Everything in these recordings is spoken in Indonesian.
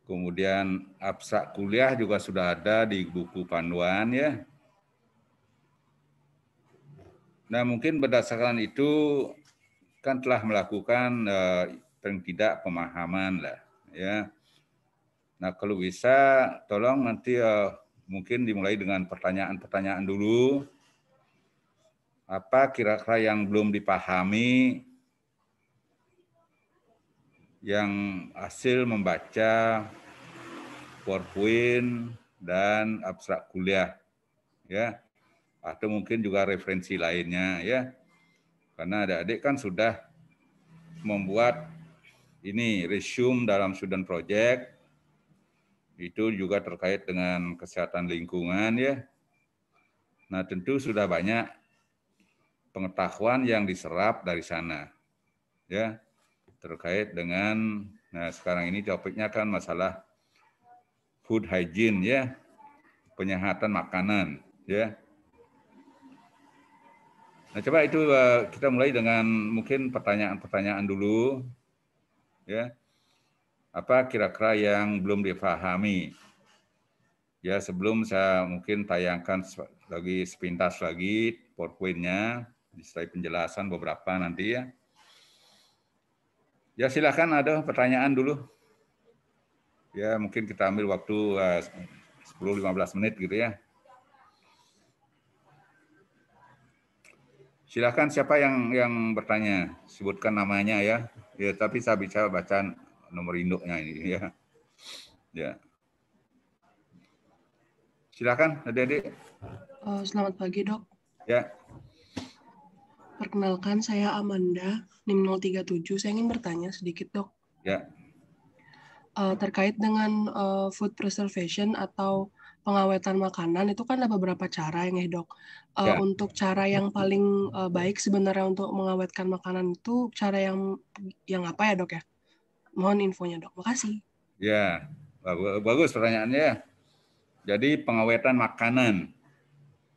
Kemudian abstrak kuliah juga sudah ada di buku panduan ya. Nah, mungkin berdasarkan itu kan telah melakukan paling tidak pemahaman lah ya. Nah, kalau bisa tolong nanti mungkin dimulai dengan pertanyaan-pertanyaan dulu. Apa kira-kira yang belum dipahami yang hasil membaca PowerPoint dan abstrak kuliah ya, atau mungkin juga referensi lainnya ya, karena adik-adik kan sudah membuat ini resume dalam student project, itu juga terkait dengan kesehatan lingkungan ya. Nah, tentu sudah banyak pengetahuan yang diserap dari sana ya, terkait dengan, nah sekarang ini topiknya kan masalah food hygiene ya, penyehatan makanan ya. Nah, coba itu kita mulai dengan mungkin pertanyaan-pertanyaan dulu ya. Apa kira-kira yang belum dipahami? Ya, sebelum saya mungkin tayangkan lagi sepintas lagi PowerPoint-nya, disertai penjelasan beberapa nanti ya. Ya, silakan ada pertanyaan dulu. Ya, mungkin kita ambil waktu 10-15 menit gitu ya. Silakan siapa yang bertanya, sebutkan namanya ya. Ya, tapi saya bisa baca nomor induknya ini ya. Ya. Silakan adik-adik. Selamat pagi, Dok. Ya. Perkenalkan, saya Amanda, NIM 037. Saya ingin bertanya sedikit, Dok. Ya. Terkait dengan food preservation atau pengawetan makanan, itu kan ada beberapa cara ya, Dok. Ya. Untuk cara yang paling baik sebenarnya untuk mengawetkan makanan itu cara yang apa ya, Dok ya? Mohon infonya, Dok. Makasih. Ya, bagus pertanyaannya. Jadi pengawetan makanan,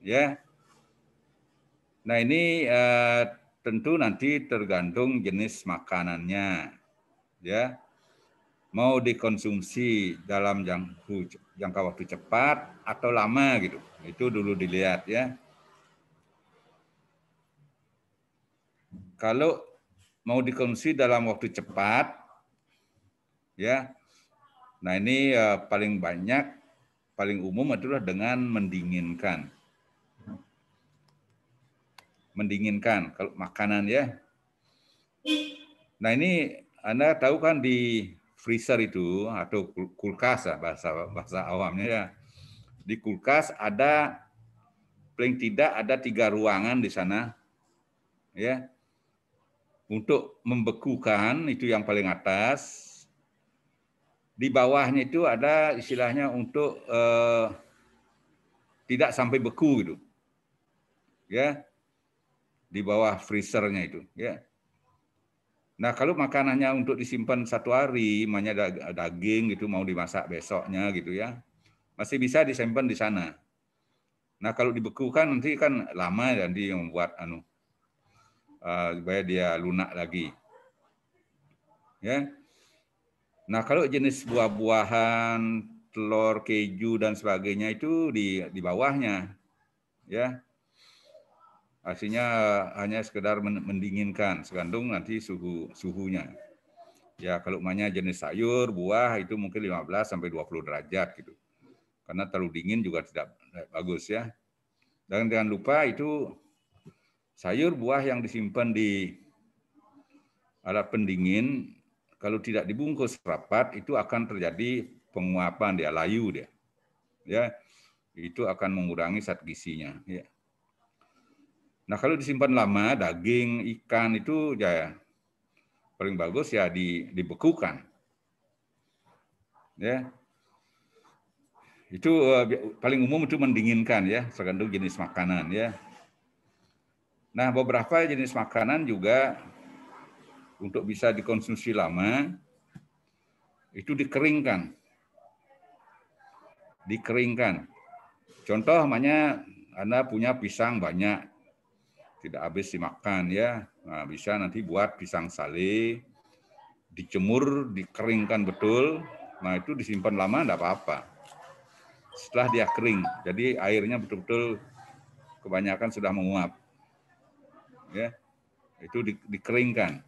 ya. Nah ini tentu nanti tergantung jenis makanannya, ya. Mau dikonsumsi dalam jangka waktu cepat atau lama gitu, itu dulu dilihat ya. Kalau mau dikonsumsi dalam waktu cepat, ya. Nah ini paling umum adalah dengan mendinginkan. Mendinginkan kalau makanan ya. Nah ini Anda tahu kan di freezer itu atau kulkas ya, bahasa awamnya ya. Di kulkas ada paling tidak ada 3 ruangan di sana ya. Untuk membekukan itu yang paling atas. Di bawahnya itu ada istilahnya untuk tidak sampai beku gitu. Ya. Di bawah freezernya itu, ya. Nah, kalau makanannya untuk disimpan 1 hari, makanya daging gitu mau dimasak besoknya gitu ya, masih bisa disimpan di sana. Nah, kalau dibekukan nanti kan lama nanti yang membuat supaya dia lunak lagi. Ya. Nah, kalau jenis buah-buahan, telur, keju dan sebagainya itu di bawahnya. Ya. Artinya hanya sekedar mendinginkan, tergantung nanti suhunya. Ya, kalau namanya jenis sayur, buah itu mungkin 15 sampai 20 derajat gitu. Karena terlalu dingin juga tidak bagus ya. Dan jangan lupa itu sayur buah yang disimpan di alat pendingin kalau tidak dibungkus rapat itu akan terjadi penguapan, dia layu dia. Ya. Itu akan mengurangi zat gizinya, ya. Nah, kalau disimpan lama daging, ikan itu ya paling bagus ya dibekukan. Ya. Itu paling umum itu mendinginkan ya, tergantung jenis makanan ya. Nah, beberapa jenis makanan juga untuk bisa dikonsumsi lama itu dikeringkan. Dikeringkan. Contoh namanya Anda punya pisang banyak, tidak habis dimakan ya. Nah, bisa nanti buat pisang sale, dijemur, dikeringkan betul, Nah, itu disimpan lama enggak apa-apa. Setelah dia kering, jadi airnya betul-betul kebanyakan sudah menguap. Ya. Itu dikeringkan.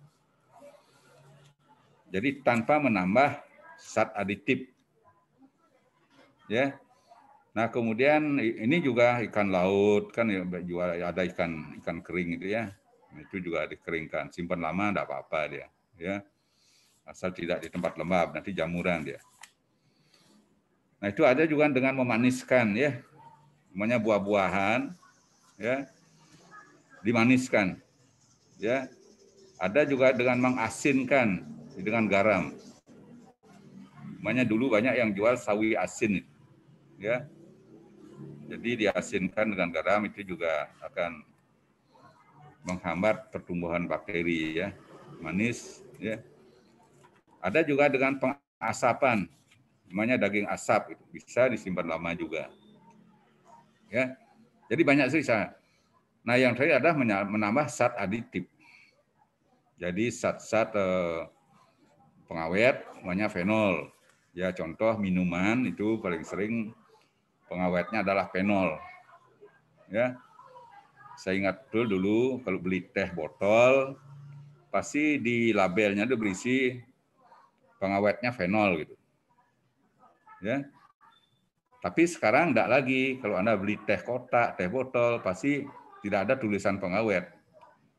Jadi tanpa menambah zat aditif. Ya. Nah, kemudian ini juga ikan laut kan jual ada ikan kering itu ya. Itu juga dikeringkan, simpan lama enggak apa-apa dia, ya. Asal tidak di tempat lembab, nanti jamuran dia. Nah, itu ada juga dengan memaniskan ya. Namanya buah-buahan ya. Dimaniskan. Ya. Ada juga dengan mengasinkan dengan garam. Namanya dulu banyak yang jual sawi asin ya. Jadi diasinkan dengan garam itu juga akan menghambat pertumbuhan bakteri ya. Manis ya. Ada juga dengan pengasapan, namanya daging asap, itu bisa disimpan lama juga. Ya, jadi banyak sih saya. Nah, yang terakhir adalah menambah zat aditif. Jadi zat-zat pengawet, namanya fenol. Ya, contoh minuman itu paling sering pengawetnya adalah fenol. Ya, saya ingat betul dulu kalau beli teh botol, pasti di labelnya itu berisi pengawetnya fenol gitu. Ya. Tapi sekarang enggak lagi. Kalau Anda beli teh kotak, teh botol, pasti tidak ada tulisan pengawet.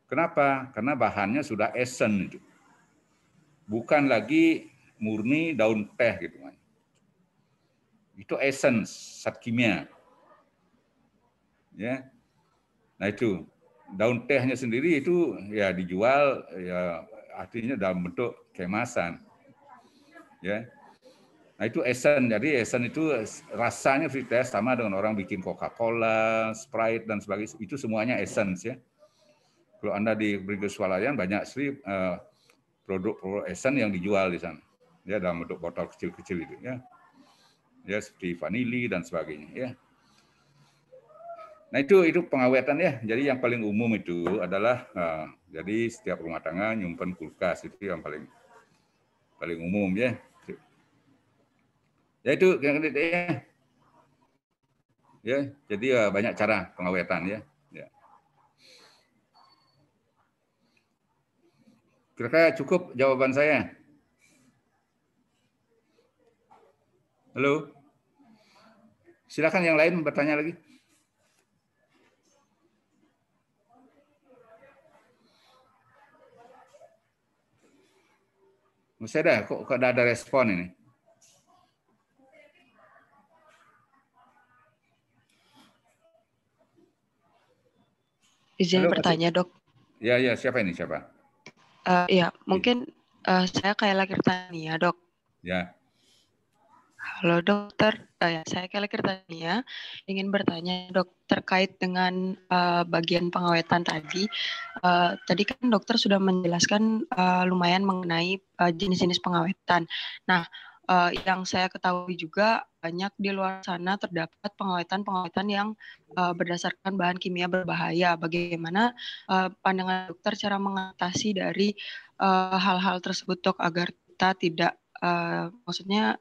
Kenapa? Karena bahannya sudah esen itu. Bukan lagi murni daun teh gitu. Itu essence, zat kimia. Ya. Nah, itu daun tehnya sendiri itu ya dijual ya artinya dalam bentuk kemasan. Ya. Nah, itu esen. Jadi esen itu rasanya free taste sama dengan orang bikin Coca-Cola, Sprite dan sebagainya. Itu semuanya essence ya. Kalau Anda di Brigo Swalayan banyak sih produk-produk esen yang dijual di sana. Ya, dalam bentuk botol kecil-kecil itu ya. Ya, seperti vanili dan sebagainya ya. Nah, itu pengawetan ya. Jadi yang paling umum itu adalah jadi setiap rumah tangga nyimpen kulkas, itu yang paling umum ya. Ya itu ya. Ya, jadi banyak cara pengawetan ya. Ya. Kira-kira cukup jawaban saya. Halo. Silakan yang lain bertanya lagi. Masih ada? Kok ada respon ini? Izin bertanya, Dok. Ya, siapa ini? Siapa? Ya, mungkin saya kayak lagi Tania, Dok. Ya. Halo, Dokter. Saya kayak lagi Tania. Ingin bertanya, Dok, terkait dengan bagian pengawetan tadi. Tadi kan dokter sudah menjelaskan lumayan mengenai jenis-jenis pengawetan. Nah, yang saya ketahui juga banyak di luar sana terdapat pengawetan-pengawetan yang berdasarkan bahan kimia berbahaya. Bagaimana pandangan dokter cara mengatasi dari hal-hal tersebut, Dok, agar kita tidak maksudnya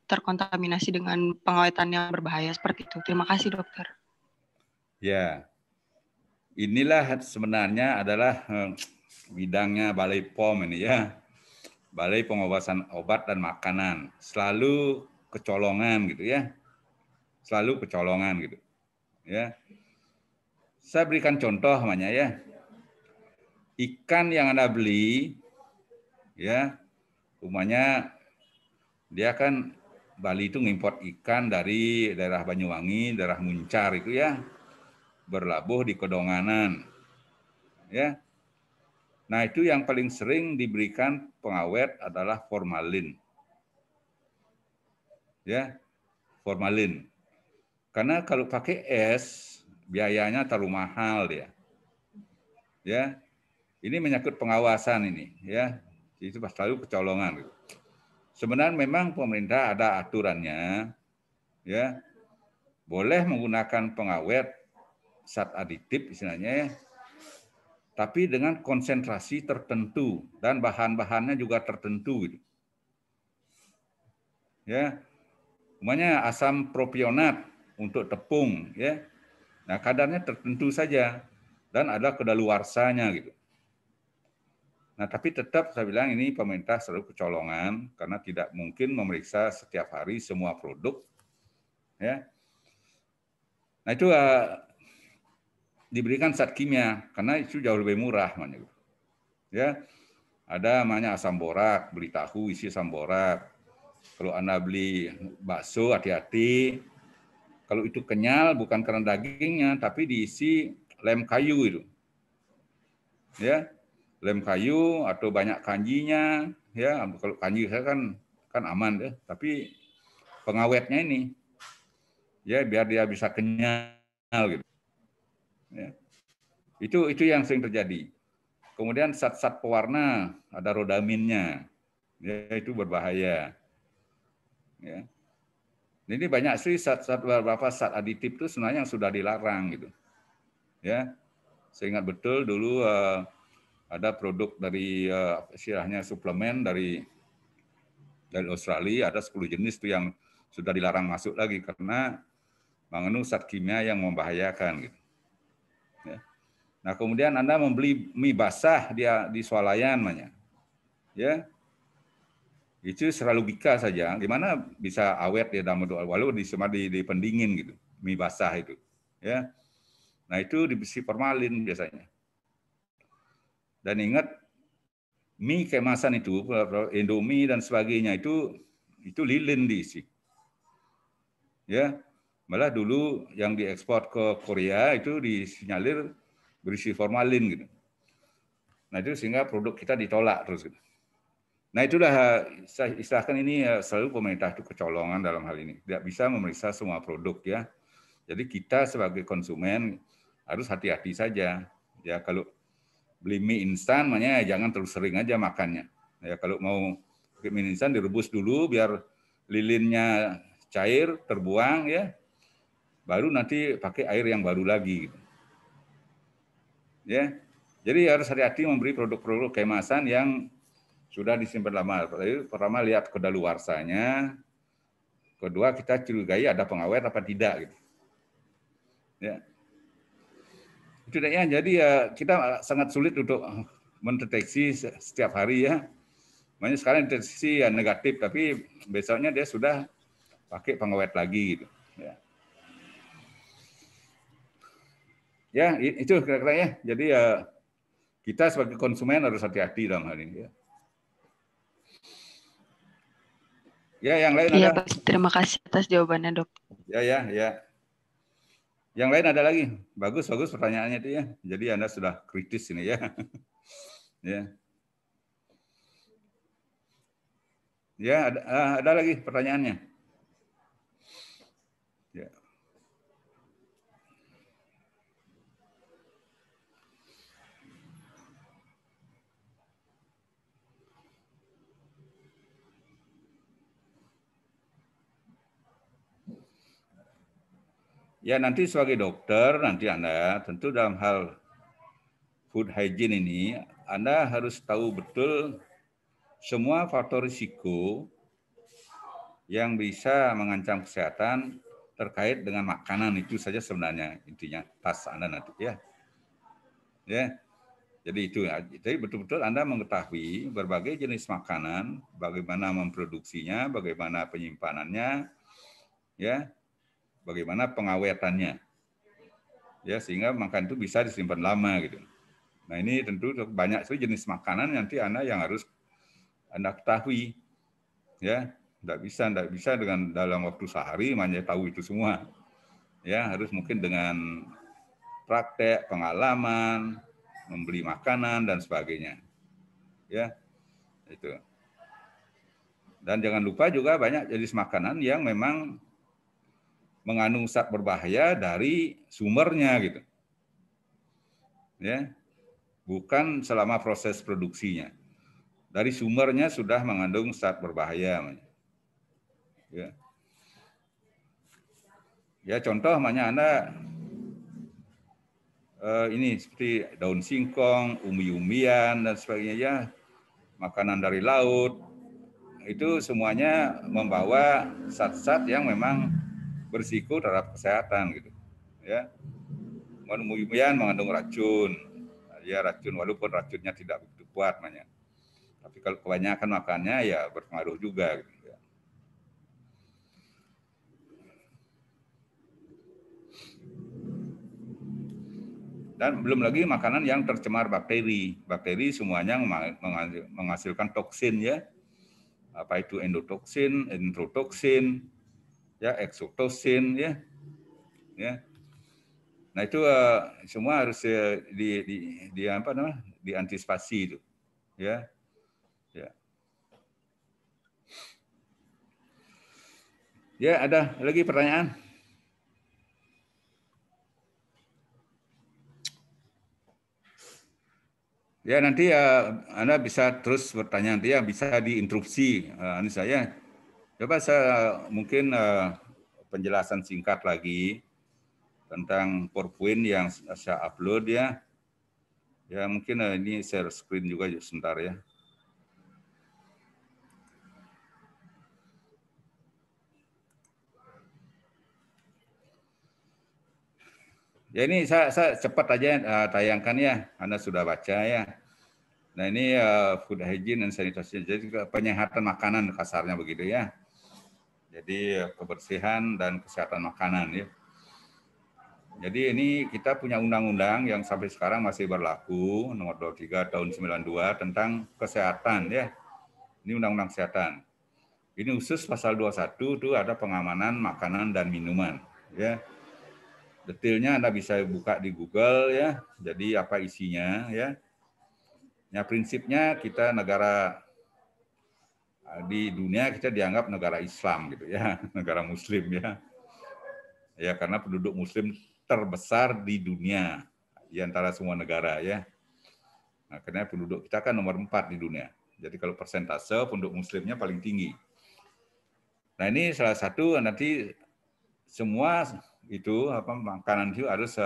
terkontaminasi dengan pengawetan yang berbahaya seperti itu. Terima kasih, dokter. Ya, inilah sebenarnya adalah bidangnya Balai POM ini ya. Balai Pengawasan Obat dan Makanan. Selalu kecolongan gitu ya. Selalu kecolongan gitu. Ya. Saya berikan contoh namanya ya. Ikan yang Anda beli ya, umumnya dia kan Bali itu ngimport ikan dari daerah Banyuwangi, daerah Muncar itu ya, berlabuh di Kedonganan. Ya. Nah, itu yang paling sering diberikan pengawet adalah formalin. Ya, formalin. Karena kalau pakai es, biayanya terlalu mahal dia. Ya. Ini menyangkut pengawasan ini, ya. Itu selalu kecolongan. Sebenarnya memang pemerintah ada aturannya, ya. Boleh menggunakan pengawet zat aditif istilahnya ya. Tapi dengan konsentrasi tertentu dan bahan-bahannya juga tertentu gitu. Ya, umpamanya asam propionat untuk tepung, ya. Nah, kadarnya tertentu saja dan ada kedaluarsanya gitu. Nah, tapi tetap saya bilang ini pemerintah selalu kecolongan karena tidak mungkin memeriksa setiap hari semua produk, ya. Nah, itu diberikan zat kimia karena itu jauh lebih murah, ya. Ada namanya asam borak, beli tahu isi asam borak. Kalau Anda beli bakso, hati-hati. Kalau itu kenyal bukan karena dagingnya, tapi diisi lem kayu itu. Ya, lem kayu atau banyak kanjinya, ya. Kalau kanji saya kan aman ya, tapi pengawetnya ini ya biar dia bisa kenyal gitu. Ya. Itu yang sering terjadi. Kemudian zat-zat pewarna ada rodaminnya. Ya, itu berbahaya. Ya. Ini banyak sih beberapa zat aditif itu sebenarnya yang sudah dilarang gitu. Ya, saya ingat betul dulu ada produk dari istilahnya suplemen dari Australia, ada 10 jenis tuh yang sudah dilarang masuk lagi karena mengandung zat kimia yang membahayakan gitu. Ya. Nah, kemudian Anda membeli mie basah di swalayan namanya. Ya. Itu secara logika saja, gimana bisa awet ya dalam walau di pendingin gitu, mie basah itu, ya. Nah itu diisi formalin biasanya. Dan ingat mie kemasan itu, Indomie dan sebagainya itu lilin diisi, ya. Malah dulu yang diekspor ke Korea itu disinyalir berisi formalin gitu. Nah itu sehingga produk kita ditolak terus gitu. Nah itulah saya istilahkan ini selalu pemerintah itu kecolongan dalam hal ini. Tidak bisa memeriksa semua produk ya. Jadi kita sebagai konsumen harus hati-hati saja. Ya kalau beli mie instan, makanya jangan terlalu sering aja makannya. Ya kalau mau pakai mie instan direbus dulu biar lilinnya cair, terbuang ya. Baru nanti pakai air yang baru lagi. Ya. Jadi harus hati-hati memberi produk-produk kemasan yang sudah disimpan lama. Pertama lihat kedaluarsanya, kedua kita curigai ada pengawet apa tidak gitu. Ya. Itu ya, jadi ya kita sangat sulit untuk mendeteksi setiap hari ya. Makanya sekarang deteksi ya negatif, tapi besoknya dia sudah pakai pengawet lagi gitu. Ya, ya itu kira-kira ya. Jadi ya kita sebagai konsumen harus hati-hati dalam hal ini ya. Ya, yang lain Iya, ada? Pak. Terima kasih atas jawabannya, Dok. Ya. Yang lain ada lagi? Bagus pertanyaannya itu ya. Jadi Anda sudah kritis ini ya. Ya. Ya, ada lagi pertanyaannya. Ya. Ya, nanti sebagai dokter, nanti Anda tentu dalam hal food hygiene ini, Anda harus tahu betul semua faktor risiko yang bisa mengancam kesehatan terkait dengan makanan itu saja sebenarnya intinya tas Anda nanti ya. Ya. Jadi itu ya. Jadi betul-betul Anda mengetahui berbagai jenis makanan, bagaimana memproduksinya, bagaimana penyimpanannya, ya. Bagaimana pengawetannya. Ya, sehingga makanan itu bisa disimpan lama gitu. Nah, ini tentu banyak sekali jenis makanan nanti Anda yang harus Anda ketahui. Ya, tidak bisa dengan dalam waktu sehari hanya tahu itu semua. Ya, harus mungkin dengan praktek, pengalaman, membeli makanan dan sebagainya. Ya, itu. Dan jangan lupa juga banyak jenis makanan yang memang mengandung zat berbahaya dari sumbernya gitu. Ya. Bukan selama proses produksinya. Dari sumbernya sudah mengandung zat berbahaya. Ya. Ya contoh makanya Anda ini seperti daun singkong, umbi-umbian dan sebagainya, ya, makanan dari laut, itu semuanya membawa zat-zat yang memang berisiko terhadap kesehatan gitu. Ya. Kemudian mengandung racun. Ya racun walaupun racunnya tidak begitu kuat namanya. Tapi kalau kebanyakan makannya ya berpengaruh juga gitu. Ya. Dan belum lagi makanan yang tercemar bakteri. Bakteri semuanya menghasilkan toksin ya. Apa itu endotoksin, enterotoksin, ya eksotosin ya. Ya. Nah itu semua harus diantisipasi itu. Ya. Ya. Ya, ada lagi pertanyaan? Ya nanti Anda bisa terus bertanya, nanti ya bisa diinterupsi saya. Coba saya mungkin penjelasan singkat lagi tentang PowerPoint yang saya upload ya. Ya mungkin ini share screen juga sebentar ya. Ya ini saya cepat aja tayangkan ya, Anda sudah baca ya. Nah ini food hygiene and sanitation, jadi penyehatan makanan kasarnya begitu ya. Jadi kebersihan dan kesehatan makanan ya. Jadi ini kita punya undang-undang yang sampai sekarang masih berlaku, nomor 23 tahun 92 tentang kesehatan ya. Ini undang-undang kesehatan. Ini khusus pasal 21 itu ada pengamanan makanan dan minuman ya. Detailnya Anda bisa buka di Google ya. Jadi apa isinya ya. Ya prinsipnya kita negara di dunia kita dianggap negara Islam gitu ya, negara Muslim ya. Ya karena penduduk Muslim terbesar di dunia di antara semua negara ya. Nah, karena penduduk kita kan nomor 4 di dunia. Jadi kalau persentase penduduk Muslimnya paling tinggi. Nah ini salah satu nanti semua itu makanan itu harus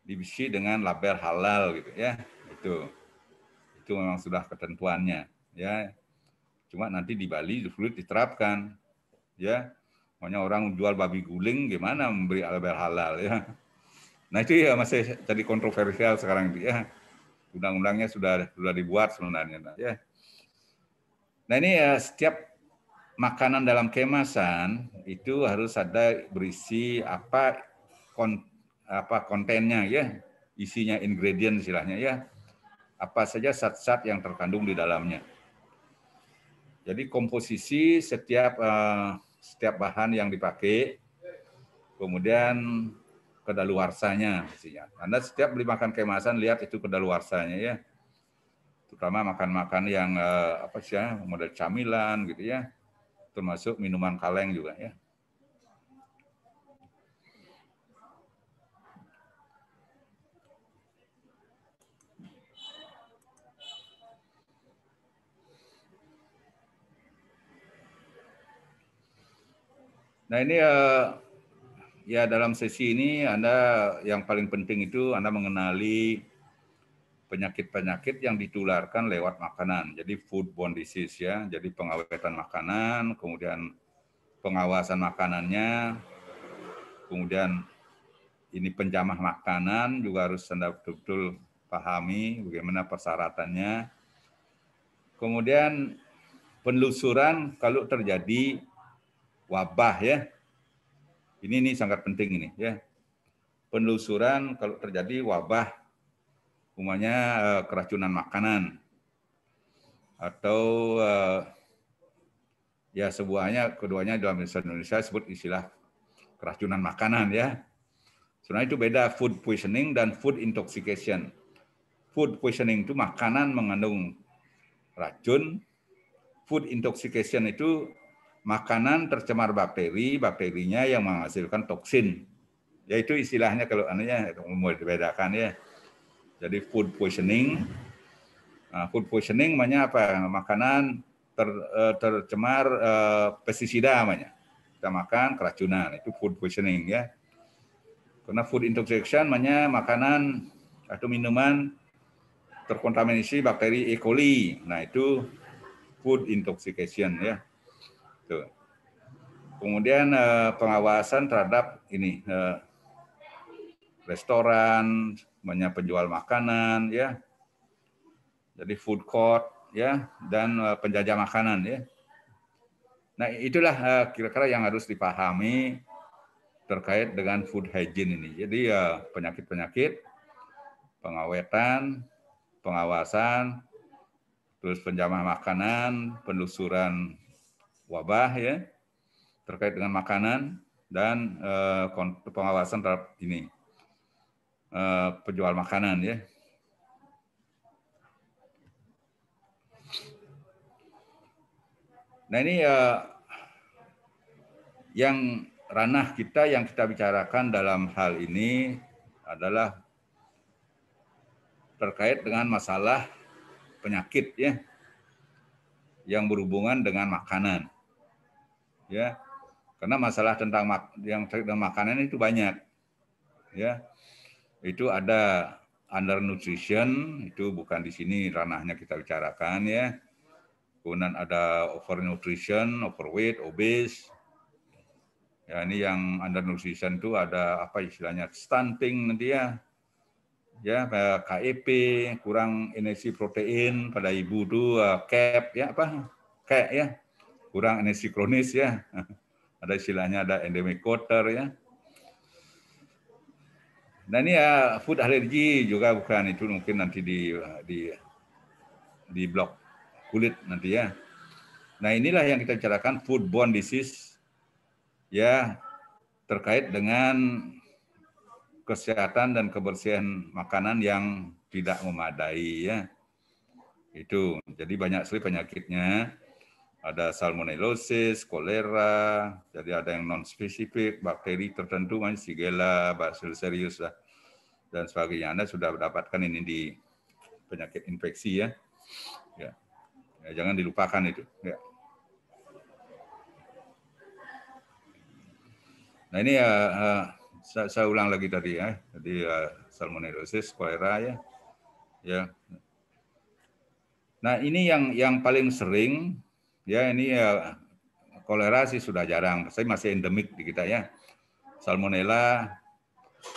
diisi dengan label halal gitu ya. Itu memang sudah ketentuannya ya. Cuma nanti di Bali sulit diterapkan ya. Makanya orang jual babi guling gimana memberi label halal ya. Nah itu ya masih jadi kontroversial sekarang ya. Undang-undangnya sudah dibuat sebenarnya ya. Nah ini ya setiap makanan dalam kemasan itu harus ada berisi apa kontennya ya, isinya ingredient istilahnya ya. Apa saja zat-zat yang terkandung di dalamnya. Jadi komposisi setiap bahan yang dipakai, kemudian kedaluarsanya mestinya. Anda setiap beli makan kemasan lihat itu kedaluarsanya ya. Terutama makan-makan yang model camilan gitu ya. Termasuk minuman kaleng juga ya. Nah ini ya dalam sesi ini Anda yang paling penting itu Anda mengenali penyakit-penyakit yang ditularkan lewat makanan. Jadi foodborne disease ya. Jadi pengawetan makanan, kemudian pengawasan makanannya, kemudian ini penjamah makanan juga harus Anda betul-betul pahami bagaimana persyaratannya. Kemudian penelusuran kalau terjadi wabah ya. Ini sangat penting ini ya. Penelusuran kalau terjadi wabah umumnya keracunan makanan atau ya keduanya dalam bahasa Indonesia disebut istilah keracunan makanan ya. Sebenarnya itu beda food poisoning dan food intoxication. Food poisoning itu makanan mengandung racun. Food intoxication itu makanan tercemar bakteri, bakterinya yang menghasilkan toksin. Ya itu istilahnya kalau anunya mau dibedakan ya. Jadi food poisoning. Nah, food poisoning namanya apa? Makanan tercemar pestisida namanya. Kita makan keracunan, itu food poisoning ya. Karena food intoxication namanya makanan atau minuman terkontaminasi bakteri E. coli. Nah, itu food intoxication ya. Tuh. Kemudian pengawasan terhadap ini restoran, penjual makanan ya. Jadi food court ya dan penjajah makanan ya. Nah, itulah kira-kira yang harus dipahami terkait dengan food hygiene ini. Jadi penyakit-penyakit, pengawetan, pengawasan, terus penjamah makanan, penelusuran wabah ya terkait dengan makanan dan pengawasan terhadap ini penjual makanan ya. Nah ini yang ranah kita yang kita bicarakan dalam hal ini adalah terkait dengan masalah penyakit ya yang berhubungan dengan makanan ya, karena masalah tentang yang terkait dengan makanan itu banyak ya. Itu ada undernutrition, itu bukan di sini ranahnya kita bicarakan ya. Kemudian ada overnutrition, overweight, obese. Ya, ini yang undernutrition itu ada apa istilahnya stunting nanti ya. Ya, KEP, kurang energi protein pada ibu tuh CAP ya apa? CAP ya. Kurang energi kronis ya. Ada istilahnya ada endemic quarter ya. Nah ini ya food allergy juga bukan, itu mungkin nanti di blok kulit nanti ya. Nah inilah yang kita bicarakan foodborne disease ya terkait dengan kesehatan dan kebersihan makanan yang tidak memadai ya. Itu jadi banyak sekali penyakitnya. Ada salmonellosis, kolera, jadi ada yang non spesifik, bakteri tertentu, Shigella, Bacillus cereus dan sebagainya. Anda sudah mendapatkan ini di penyakit infeksi ya. Ya, jangan dilupakan itu. Ya. Nah ini saya ulang lagi tadi ya. Jadi salmonellosis, kolera ya. Ya. Nah ini yang paling sering ya ini kolera sih sudah jarang, tapi masih endemik di kita ya. Salmonella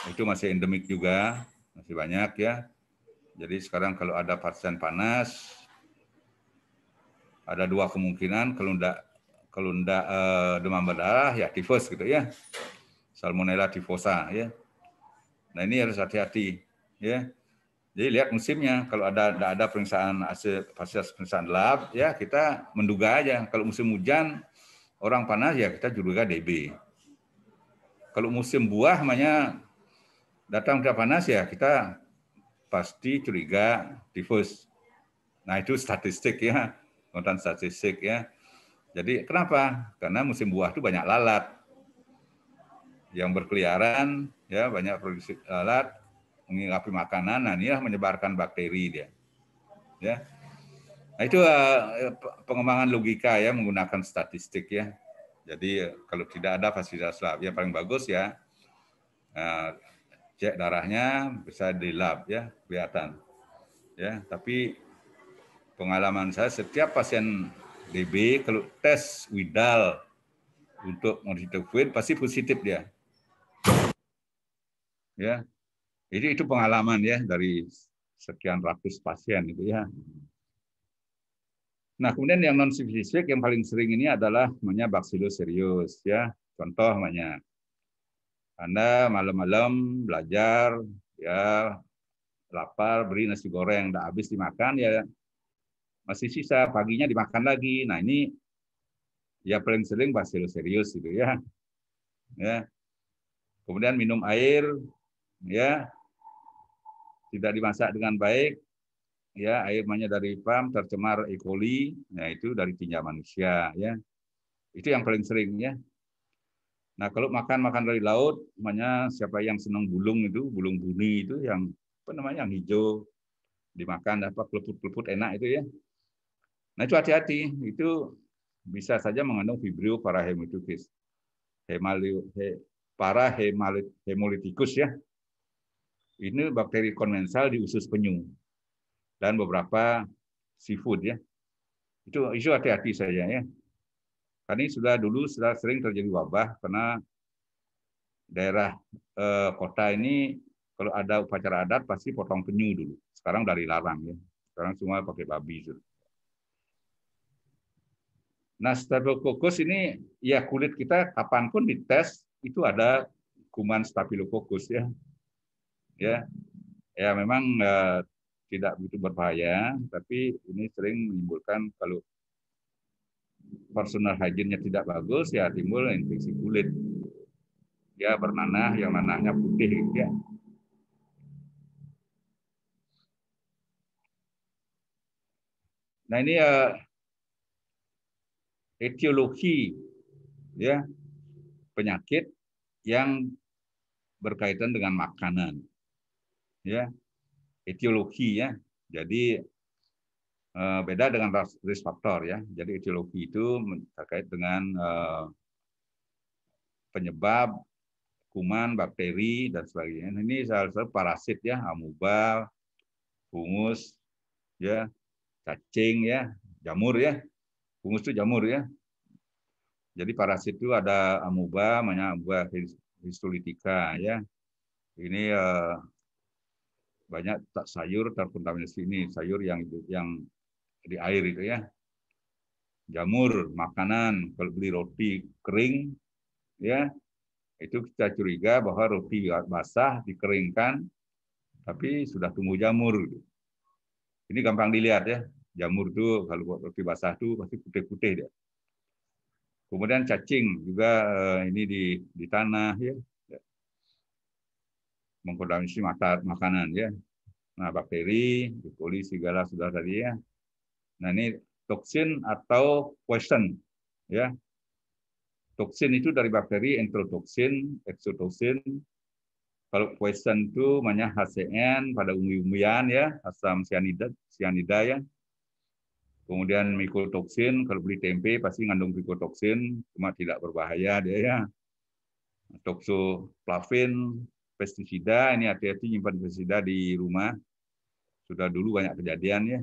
itu masih endemik juga, masih banyak ya. Jadi sekarang kalau ada pasien panas, ada dua kemungkinan, kalau enggak demam berdarah ya tifus gitu ya. Salmonella typhosa ya. Nah ini harus hati-hati ya. Jadi lihat musimnya, kalau ada pemeriksaan hasil pemeriksaan lab ya kita menduga aja. Kalau musim hujan orang panas ya kita juga DB. Kalau musim buah namanya datang ke panas ya kita pasti curiga tifus. Nah itu statistik ya, konten statistik ya. Jadi kenapa? Karena musim buah itu banyak lalat yang berkeliaran ya, banyak produksi lalat mengingapi makanan, nah inilah menyebarkan bakteri dia. Ya. Nah itu pengembangan logika ya menggunakan statistik ya. Jadi kalau tidak ada fasilitas lab, yang paling bagus ya cek darahnya bisa di lab ya kelihatan. Ya, tapi pengalaman saya setiap pasien DB kalau tes Widal untuk monitor COVID pasti positif dia. Ya. Jadi itu pengalaman ya dari sekian ratus pasien itu ya. Nah, kemudian yang non spesifik yang paling sering ini adalah namanya Bacillus cereus ya. Contoh namanya Anda malam-malam belajar ya lapar beri nasi goreng udah habis dimakan ya masih sisa paginya dimakan lagi. Nah, ini ya paling sering Bacillus cereus itu ya. Ya. Kemudian minum air ya tidak dimasak dengan baik ya, airnya dari pam tercemar E. coli, nah itu dari tinja manusia ya. Itu yang paling sering ya. Nah, kalau makan dari laut, namanya siapa yang senang bulung itu, bulung buni itu yang apa namanya yang hijau dimakan apa keleput-keleput enak itu ya. Nah, itu hati-hati, itu bisa saja mengandung Vibrio parahemolyticus. Parahemolyticus ya. Ini bakteri komensal di usus penyu dan beberapa seafood ya. Itu hati-hati saja ya. Karena ini sudah sering terjadi wabah karena daerah kota ini kalau ada upacara adat pasti potong penyu dulu. Sekarang dari larang ya. Sekarang semua pakai babi. Nah, Staphylococcus ini ya kulit kita kapanpun dites itu ada kuman Staphylococcus ya. Ya memang tidak begitu berbahaya, tapi ini sering menimbulkan kalau personal hygiene-nya tidak bagus ya timbul infeksi kulit. Ya bernanah, yang nanahnya putih gitu ya. Nah, ini etiologi ya penyakit yang berkaitan dengan makanan. Ya, etiologi ya. Jadi beda dengan risk factor ya. Jadi etiologi itu terkait dengan penyebab kuman, bakteri dan sebagainya. Ini salah satu parasit ya, amuba, fungus, ya, cacing ya, jamur ya. Fungus itu jamur ya. Jadi parasit itu ada amuba, namanya amuba histolytica ya. Ini banyak sayur terkontaminasi ini, sayur yang di air itu ya. Jamur, makanan, kalau beli roti kering ya, itu kita curiga bahwa roti basah dikeringkan tapi sudah tumbuh jamur. Ini gampang dilihat ya. Jamur itu kalau roti basah itu pasti putih-putih dia. Kemudian cacing juga ini di tanah ya. Mengkontaminasi makanan ya. Nah, bakteri, E. coli, segala sudah tadi ya. Nah, ini toksin atau poison ya. Toksin itu dari bakteri, enterotoksin, exotoksin. Kalau poison itu namanya HCN pada umbi-umbian ya, asam cyanida ya. Kemudian mikotoksin, kalau beli tempe pasti ngandung mikotoksin, cuma tidak berbahaya dia ya. Toxoflavin, pestisida, ini hati-hati nyimpan pestisida di rumah. Sudah dulu banyak kejadian ya.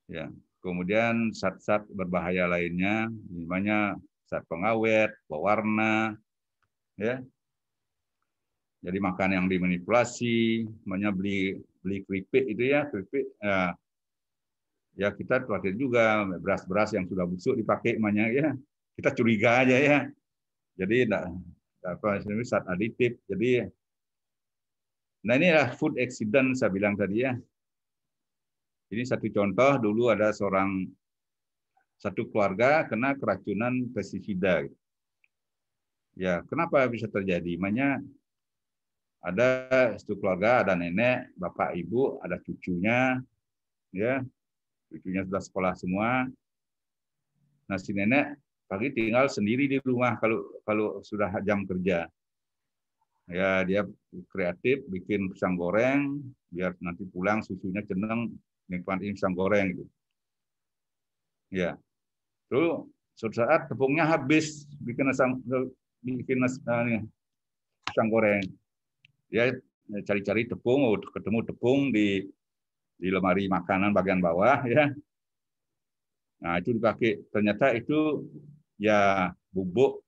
Ya. Kemudian zat-zat berbahaya lainnya, namanya zat pengawet, pewarna, ya. Jadi makan yang dimanipulasi, namanya beli keripik itu ya, keripik ya kita khawatir juga beras-beras yang sudah busuk dipakai namanya ya. Kita curiga aja ya. Jadi zat aditif. Jadi nah inilah food accident saya bilang tadi ya. Ini satu contoh, dulu ada satu keluarga kena keracunan pestisida. Ya, kenapa bisa terjadi? Makanya ada satu keluarga, ada nenek, bapak, ibu, ada cucunya, ya, cucunya sudah sekolah semua. Nah, si nenek pagi tinggal sendiri di rumah kalau sudah jam kerja. Ya, dia kreatif, bikin pisang goreng, biar nanti pulang susunya ceneng, nikmatin pisang goreng gitu. Ya, terus suatu saat tepungnya habis, bikin pisang goreng. Dia cari-cari tepung, ketemu tepung di lemari makanan bagian bawah ya. Nah, itu dipakai. Ternyata itu ya bubuk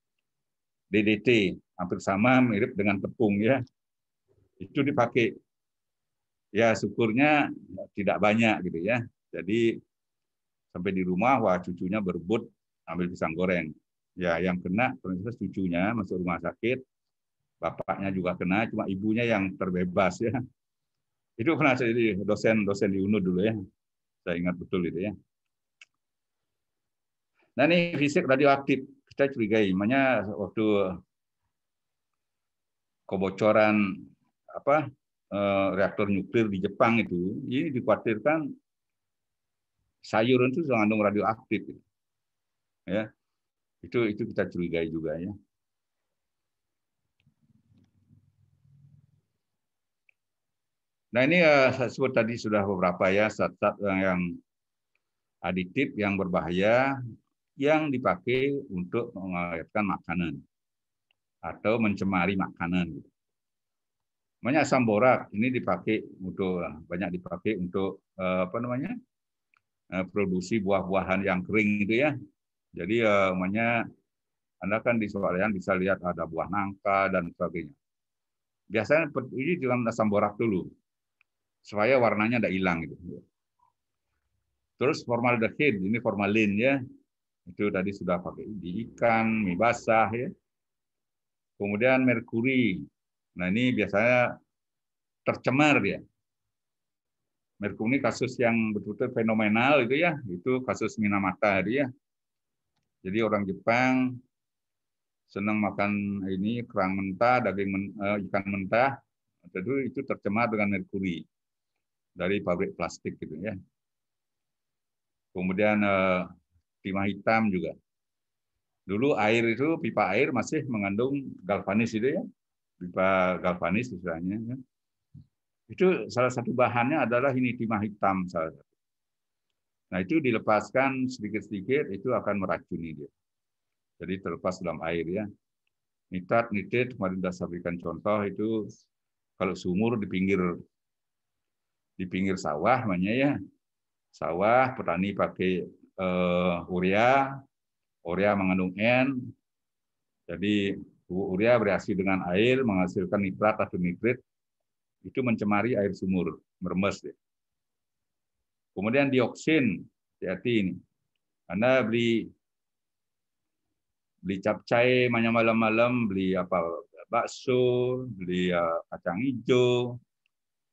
DDT, hampir sama mirip dengan tepung ya. Itu dipakai. Ya syukurnya tidak banyak gitu ya. Jadi sampai di rumah wah cucunya berebut ambil pisang goreng. Ya yang kena ternyata cucunya masuk rumah sakit. Bapaknya juga kena, cuma ibunya yang terbebas ya. Itu pernah jadi dosen di UNUD dulu ya. Saya ingat betul itu ya. Nah ini fisik radioaktif. Kita curigai. Makanya waktu kebocoran reaktor nuklir di Jepang itu, ini dikhawatirkan sayur itu mengandung radioaktif. Ya. Itu kita curigai juga ya. Nah ini saya sebut tadi sudah beberapa ya zat-zat yang aditif yang berbahaya yang dipakai untuk mengawetkan makanan atau mencemari makanan. Namanya asam borak ini dipakai untuk banyak dipakai untuk produksi buah-buahan yang kering itu ya. Jadi namanya Anda kan di swalayan bisa lihat ada buah nangka dan sebagainya. Biasanya ini dengan asam borak dulu supaya warnanya tidak hilang gitu. Terus formaldehid, ini formalin ya. Itu tadi sudah pakai di ikan, mie basah ya. Kemudian merkuri. Nah, ini biasanya tercemar ya. Merkuri kasus yang betul-betul fenomenal itu ya, itu kasus Minamata ya. Jadi orang Jepang senang makan ini kerang mentah, ikan mentah, itu tercemar dengan merkuri dari pabrik plastik gitu ya. Kemudian timah hitam juga. Dulu air itu pipa air masih mengandung galvanis itu ya, pipa galvanis istilahnya. Ya. Itu salah satu bahannya adalah ini timah hitam salah satu. Nah itu dilepaskan sedikit-sedikit itu akan meracuni dia. Jadi terlepas dalam air ya. Nitrat, nitrit, kemarin sudah saya berikan contoh itu kalau sumur di pinggir sawah namanya ya. Sawah petani pakai urea mengandung N. Jadi urea bereaksi dengan air menghasilkan nitrat atau nitrit itu mencemari air sumur, meremes deh. Kemudian dioksin, hati-hati ini. Anda beli capcay malam-malam, beli bakso, beli kacang hijau,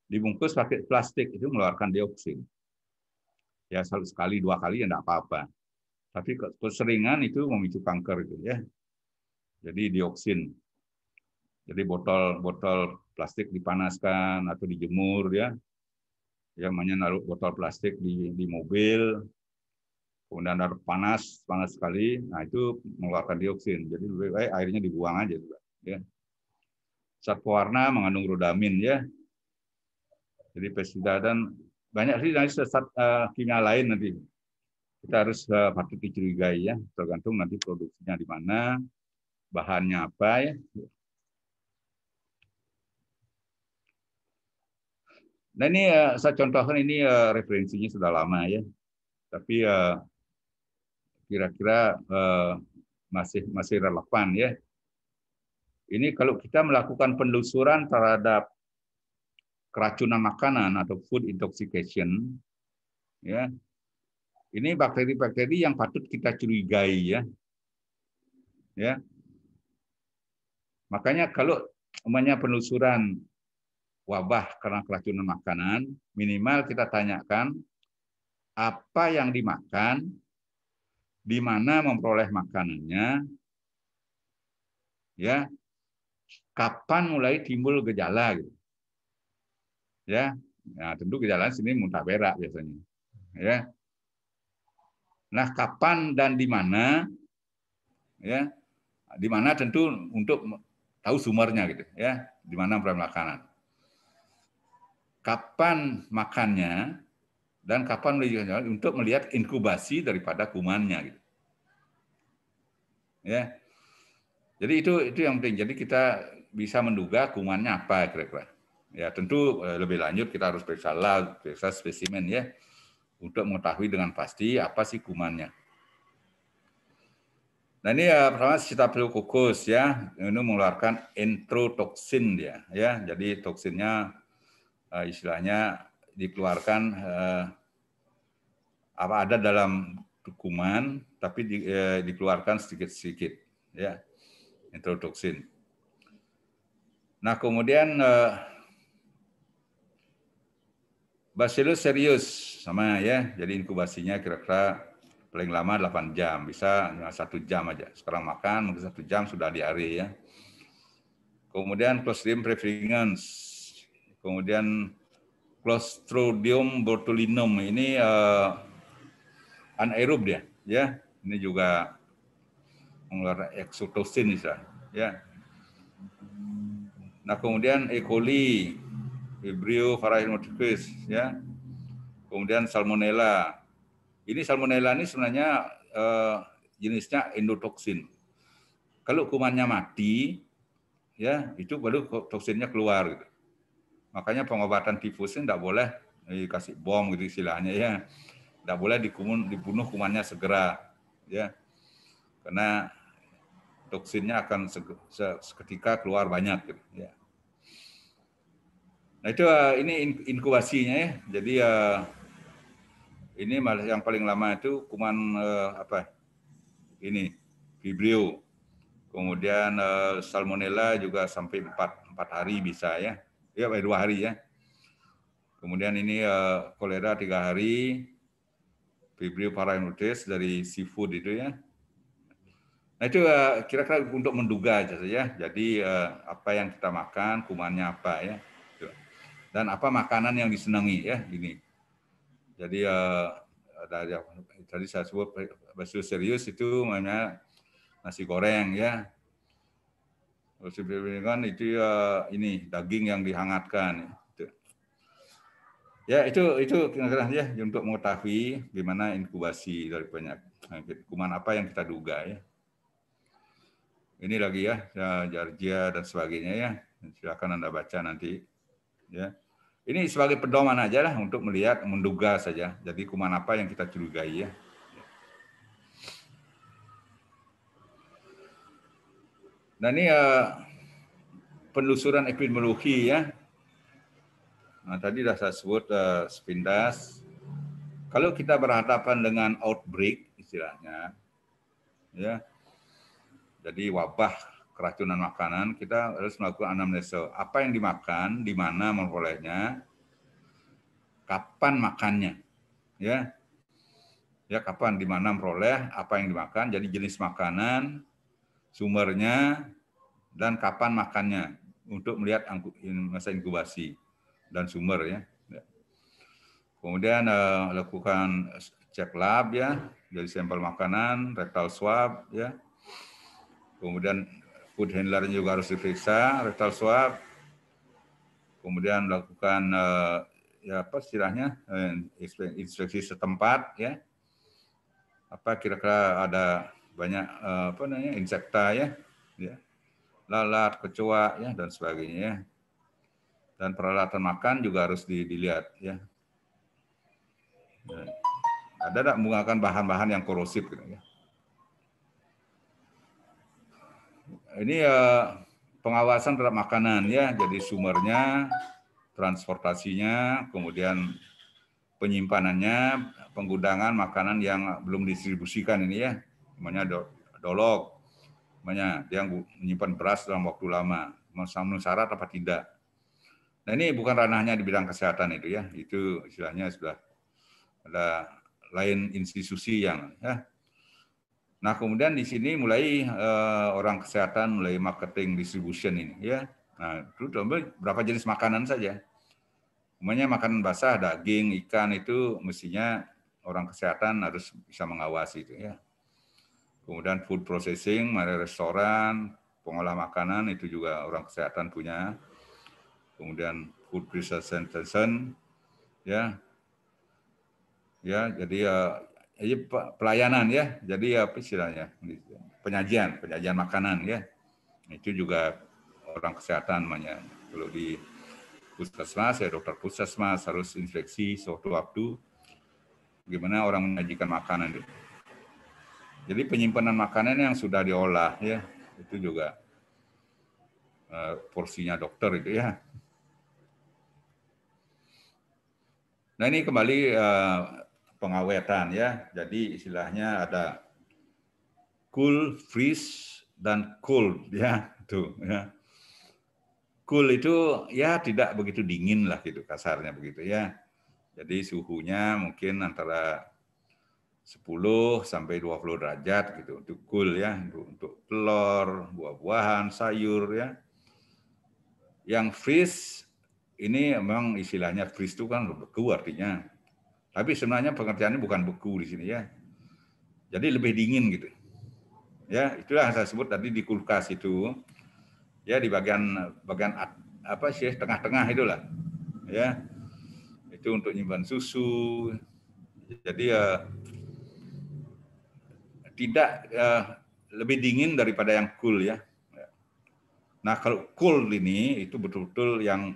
dibungkus pakai plastik itu mengeluarkan dioksin. Ya sekali 2 kali ya enggak apa-apa. Tapi keseringan itu memicu kanker itu ya. Jadi dioksin. Jadi botol plastik dipanaskan atau dijemur ya. Yang naruh botol plastik di mobil, kemudian naruh panas sekali, nah itu mengeluarkan dioksin. Jadi lebih baik airnya dibuang aja juga. Ya. Zat pewarna mengandung rodamin ya. Jadi pestisida dan banyak sih zat kimia lain nanti. Kita harus patut dicurigai ya, tergantung nanti produksinya di mana, bahannya apa ya. Nah ini saya contohkan ini referensinya sudah lama ya, tapi kira-kira masih relevan ya. Ini kalau kita melakukan penelusuran terhadap keracunan makanan atau food intoxication, ya, ini bakteri-bakteri yang patut kita curigai ya. Makanya kalau namanya penelusuran wabah karena keracunan makanan, minimal kita tanyakan apa yang dimakan, di mana memperoleh makanannya, ya, kapan mulai timbul gejala, gitu. Ya, nah, tentu gejala sini muntah berak biasanya, ya. Nah, kapan dan di mana, ya, di mana tentu untuk tahu sumbernya, gitu, ya, di mana memperoleh makanan. Kapan makannya dan kapan untuk melihat inkubasi daripada kumannya, gitu. Ya. Jadi itu yang penting. Jadi kita bisa menduga kumannya apa kira-kira. Ya, tentu lebih lanjut kita harus periksa lab, periksa spesimen ya untuk mengetahui dengan pasti apa sih kumannya. Nah, ini pertama Staphylococcus ya. Ini mengeluarkan enterotoksin dia ya. Jadi toksinnya istilahnya dikeluarkan apa ada dalam kuman tapi dikeluarkan sedikit-sedikit ya. Enterotoksin. Nah, kemudian Bacillus cereus sama ya. Jadi inkubasinya kira-kira paling lama 8 jam, bisa 1 jam aja. Sekarang makan mungkin 1 jam sudah diare ya. Kemudian Clostridium perfringens. Kemudian Clostridium botulinum ini anaerob dia ya. Ini juga mengeluarkan exotosin ya. Nah, kemudian E. coli, Vibrio variomoticus ya. Kemudian Salmonella. Ini Salmonella ini sebenarnya jenisnya endotoksin. Kalau kumannya mati ya, itu baru toksinnya keluar gitu. Makanya pengobatan tifus ini tidak boleh dikasih bom gitu istilahnya ya. Tidak boleh dibunuh kumannya segera, ya, karena toksinnya akan seketika keluar banyak, gitu, ya. Nah itu ini inkubasinya ya. Jadi ini yang paling lama itu kuman ini Vibrio. Kemudian Salmonella juga sampai 4 hari bisa ya. Ya 2 hari ya. Kemudian ini kolera 3 hari. Vibrio paranoides dari seafood itu ya. Nah itu kira-kira untuk menduga aja ya. Jadi apa yang kita makan, kumannya apa ya. Dan apa makanan yang disenangi ya ini. Jadi tadi saya sebut serius itu namanya nasi goreng ya. Nasi goreng itu ini daging yang dihangatkan. Ya itu kira-kira ya untuk mengetahui gimana inkubasi dari banyak kuman apa yang kita duga ya. Ini lagi ya Giardia dan sebagainya ya. Silakan Anda baca nanti ya. Ini sebagai pedoman aja lah untuk melihat, menduga saja. Jadi kuman apa yang kita curigai ya. Nah ini penelusuran epidemiologi ya. Nah tadi sudah saya sebut sepintas. Kalau kita berhadapan dengan outbreak istilahnya, ya. Jadi wabah keracunan makanan, kita harus melakukan anamnesa. Apa yang dimakan, di mana memperolehnya, kapan makannya, ya. Ya kapan, di mana memperoleh, apa yang dimakan, jadi jenis makanan, sumbernya, dan kapan makannya untuk melihat masa inkubasi dan sumber ya. Kemudian lakukan cek lab ya, dari sampel makanan, rectal swab ya. Kemudian food handler juga harus diperiksa, rectal swab. Kemudian melakukan ya apa istilahnya inspeksi setempat ya. Apa kira-kira ada banyak apa namanya insekta ya, lalat, kecoa ya dan sebagainya. Dan peralatan makan juga harus dilihat ya. Ada tidak menggunakan bahan-bahan yang korosif gitu ya. Ini pengawasan terhadap makanan ya, jadi sumbernya, transportasinya, kemudian penyimpanannya, penggunaan makanan yang belum didistribusikan ini ya, namanya dolog, namanya dia menyimpan beras dalam waktu lama, memenuhi syarat apa tidak. Nah ini bukan ranahnya di bidang kesehatan itu ya, itu istilahnya sudah ada lain institusi yang ya. Nah kemudian di sini mulai orang kesehatan mulai marketing distribution ini ya. Nah itu berapa jenis makanan saja. Umumnya makanan basah, daging, ikan itu mestinya orang kesehatan harus bisa mengawasi itu ya. Kemudian food processing, restoran, pengolah makanan itu juga orang kesehatan punya. Kemudian food presentation ya. Ya, jadi pelayanan ya. Jadi apa istilahnya? Penyajian makanan ya. Itu juga orang kesehatan namanya. Kalau di puskesmas ya dokter puskesmas harus inspeksi sewaktu-waktu gimana orang menyajikan makanan itu. Jadi penyimpanan makanan yang sudah diolah ya itu juga porsinya dokter itu ya. Nah ini kembali pengawetan ya. Jadi istilahnya ada cool, freeze dan cold ya tuh ya. Cool itu ya tidak begitu dingin lah gitu kasarnya begitu ya. Jadi suhunya mungkin antara 10 sampai 20 derajat gitu untuk cool ya untuk telur, buah-buahan, sayur ya. Yang freeze ini memang istilahnya freeze itu kan beku artinya. Tapi sebenarnya pengertiannya bukan beku di sini ya. Jadi lebih dingin gitu. Ya, itulah yang saya sebut tadi di kulkas itu. Ya di bagian apa sih tengah-tengah itulah ya itu untuk nyimpan susu jadi tidak lebih dingin daripada yang cool ya. Nah kalau cool ini itu betul-betul yang